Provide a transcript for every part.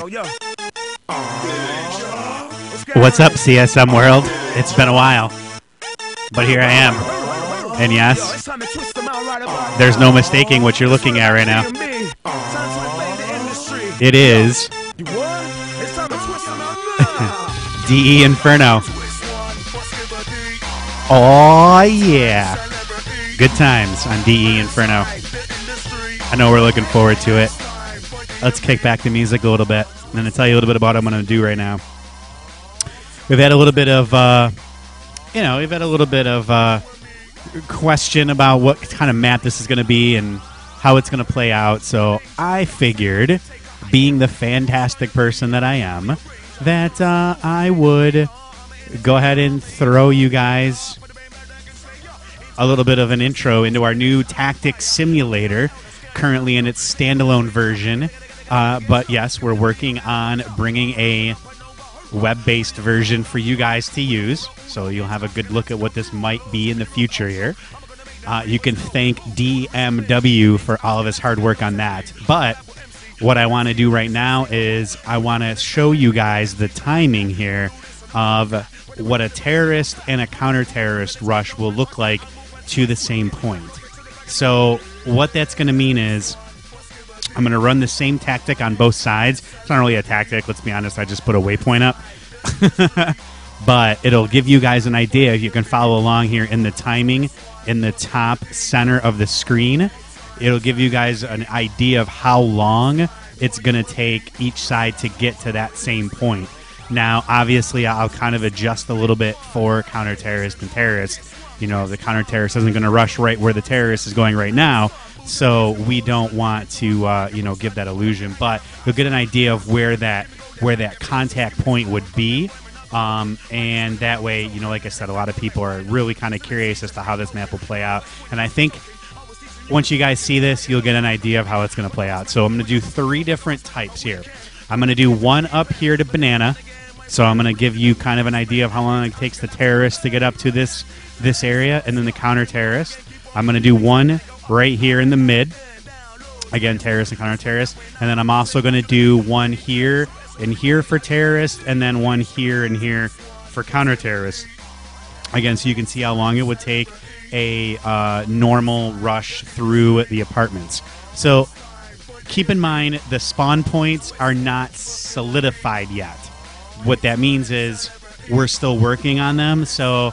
What's up, CSM world? It's been a while, but here I am. And yes, there's no mistaking what you're looking at right now. It is DE Inferno. Oh yeah, good times on DE Inferno. I know we're looking forward to it. Let's kick back the music a little bit, and then I'll tell you a little bit about what I'm going to do right now. We've had a little bit of, question about what kind of map this is going to be and how it's going to play out. So I figured, being the fantastic person that I am, that I would go ahead and throw you guys a little bit of an intro into our new tactics simulator, currently in its standalone version. But yes, we're working on bringing a web-based version for you guys to use, so you'll have a good look at what this might be in the future here. You can thank DMW for all of his hard work on that. But what I want to do right now is I want to show you guys the timing here of what a terrorist and a counter-terrorist rush will look like to the same point. So what that's going to mean is I'm going to run the same tactic on both sides. It's not really a tactic, let's be honest. I just put a waypoint up. But it'll give you guys an idea. You can follow along here in the timing in the top center of the screen. It'll give you guys an idea of how long it's going to take each side to get to that same point. Now, obviously, I'll kind of adjust a little bit for counter-terrorist and terrorist. You know, the counter-terrorist isn't going to rush right where the terrorist is going right now. So we don't want to, give that illusion. But you'll get an idea of where that contact point would be. And that way, like I said, a lot of people are really kind of curious as to how this map will play out. And I think once you guys see this, you'll get an idea of how it's going to play out. So I'm going to do 3 different types here. I'm going to do one up here to Banana. So I'm going to give you kind of an idea of how long it takes the terrorist to get up to this area, and then the counter-terrorist. I'm going to do one right here in the mid. Again, terrorist and counter-terrorist. And then I'm also going to do one here and here for terrorist, and then one here and here for counter-terrorist. Again, so you can see how long it would take a normal rush through the apartments. So keep in mind, the spawn points are not solidified yet. What that means is we're still working on them, so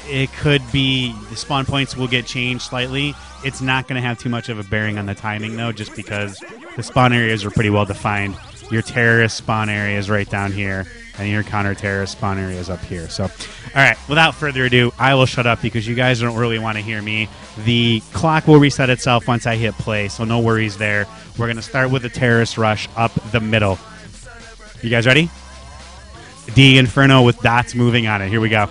it could be the spawn points will get changed slightly. It's not going to have too much of a bearing on the timing, though, just because the spawn areas are pretty well defined. Your terrorist spawn area is right down here, and your counter-terrorist spawn area is up here. So, all right, without further ado, I will shut up because you guys don't really want to hear me. The clock will reset itself once I hit play, so no worries there. We're going to start with the terrorist rush up the middle. You guys ready? D Inferno with dots moving on it. Here we go.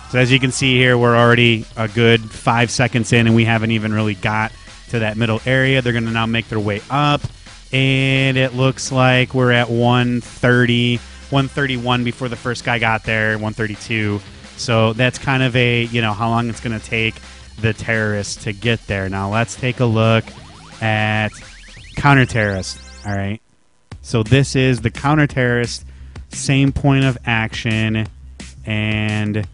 So as you can see here, we're already a good 5 seconds in, and we haven't even really got to that middle area. They're going to now make their way up, and it looks like we're at 130, 131 before the first guy got there, 132. So that's kind of a, how long it's going to take the terrorists to get there. Now let's take a look at counter-terrorist, all right? So this is the counter-terrorist, same point of action, and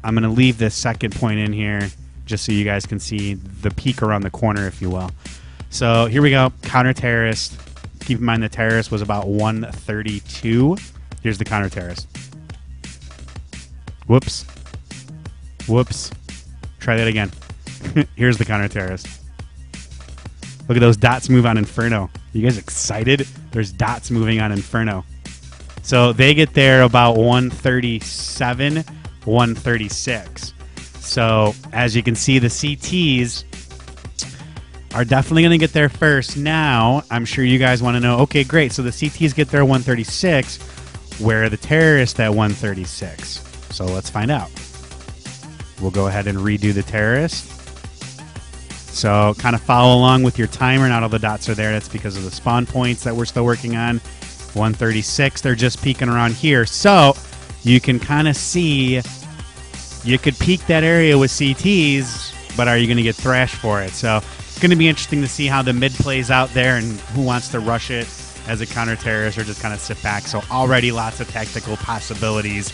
I'm going to leave this second point in here just so you guys can see the peak around the corner, if you will. So here we go, counter-terrorist. Keep in mind the terrorist was about 132. Here's the counter-terrorist. Whoops. Whoops. Try that again. Here's the counter-terrorist. Look at those dots move on Inferno. You guys excited? There's dots moving on Inferno. So they get there about 137, 136. So as you can see, the CTs are definitely going to get there first. Now, I'm sure you guys want to know, okay, great. So the CTs get there 136. Where are the terrorists at 136? So let's find out. We'll go ahead and redo the terrorist. So kind of follow along with your timer. Not all the dots are there. That's because of the spawn points that we're still working on. 136, they're just peeking around here. So you can kind of see, you could peek that area with CTs, but are you going to get thrashed for it? So It's going to be interesting to see how the mid plays out there and who wants to rush it as a counter-terrorist or just kind of sit back. So already lots of tactical possibilities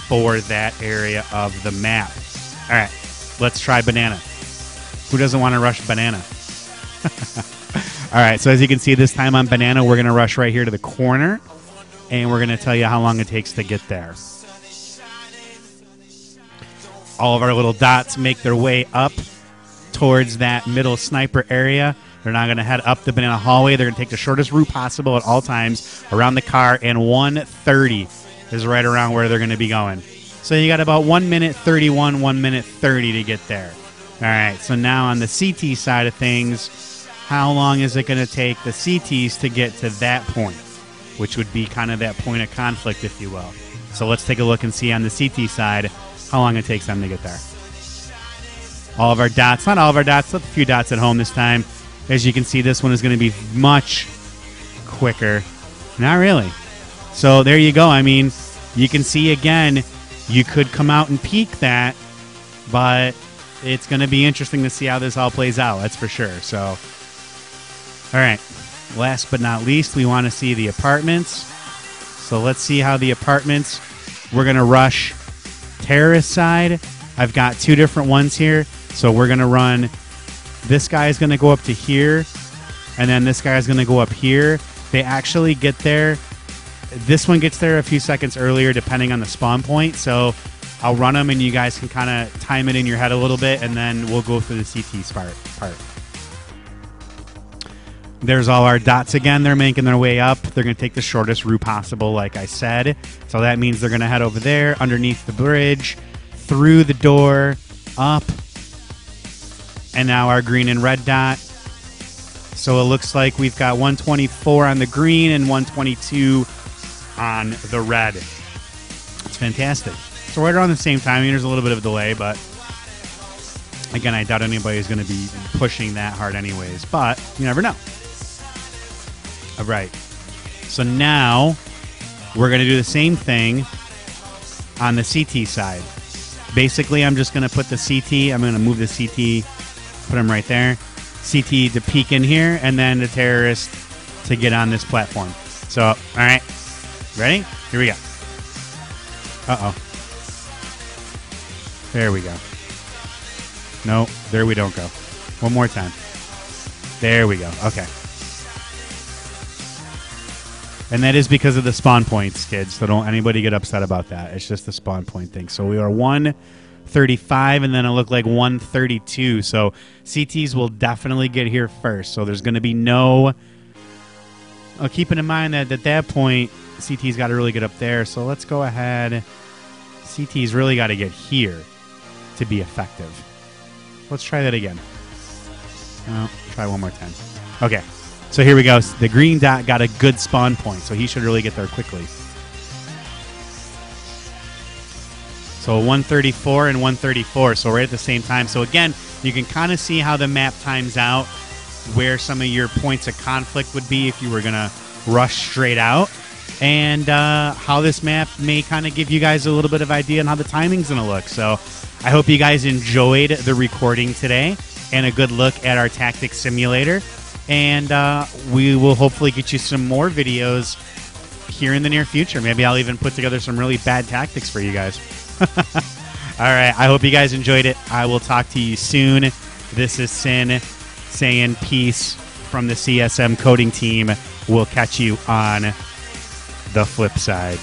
for that area of the map. All right, let's try banana. Who doesn't want to rush banana? All right, so as you can see, this time on banana, we're going to rush right here to the corner, and we're going to tell you how long it takes to get there. All of our little dots make their way up towards that middle sniper area. They're now going to head up the banana hallway. They're going to take the shortest route possible at all times around the car, and 1:30 is right around where they're going to be going. So you got about 1 minute 31, 1 minute 30 to get there. All right, so now on the CT side of things, how long is it going to take the CTs to get to that point, which would be kind of that point of conflict, if you will. So let's take a look and see on the CT side how long it takes them to get there. All of our dots, not all of our dots, left a few dots at home this time. As you can see, this one is going to be much quicker. Not really. So there you go. I mean, you can see again, you could come out and peek that, but it's going to be interesting to see how this all plays out. That's for sure. So, all right. Last but not least, we want to see the apartments. So let's see how the apartments, we're going to rush terrorist side. I've got two different ones here. So we're going to run, this guy is going to go up to here, and then this guy is going to go up here. They actually get there. This one gets there a few seconds earlier depending on the spawn point. So I'll run them and you guys can kind of time it in your head a little bit, and then we'll go through the CT part. There's all our dots again. They're making their way up. They're going to take the shortest route possible, like I said. So that means they're going to head over there, underneath the bridge, through the door, up. And now our green and red dot. So it looks like we've got 124 on the green and 122 on the red. It's fantastic. So right around the same time. There's a little bit of a delay, but again, I doubt anybody's going to be pushing that hard anyways. But you never know. All right. So now we're going to do the same thing on the CT side. Basically, I'm just going to put the CT. I'm going to move the CT. Put them right there. CT to peek in here, and then the terrorist to get on this platform. So, all right. Ready? Here we go. Uh-oh. There we go. No, there we don't go. One more time. There we go. Okay. And that is because of the spawn points, kids. So don't anybody get upset about that. It's just the spawn point thing. So we are 1:35, and then it'll look like 1:32. So CTs will definitely get here first. So there's going to be no... keeping in mind that at that point, CT's got to really get up there. So let's go ahead. CT's really got to get here to be effective. Let's try that again. Oh, try one more time. Okay. So here we go. The green dot got a good spawn point, so he should really get there quickly. So 134 and 134, so right at the same time. So again, you can kind of see how the map times out, where some of your points of conflict would be if you were going to rush straight out, and how this map may kind of give you guys a little bit of idea on how the timing's going to look. So I hope you guys enjoyed the recording today and a good look at our tactics simulator. And we will hopefully get you some more videos here in the near future. Maybe I'll even put together some really bad tactics for you guys. All right. I hope you guys enjoyed it. I will talk to you soon. This is Sin saying peace from the CSM coding team. We'll catch you on the flip side.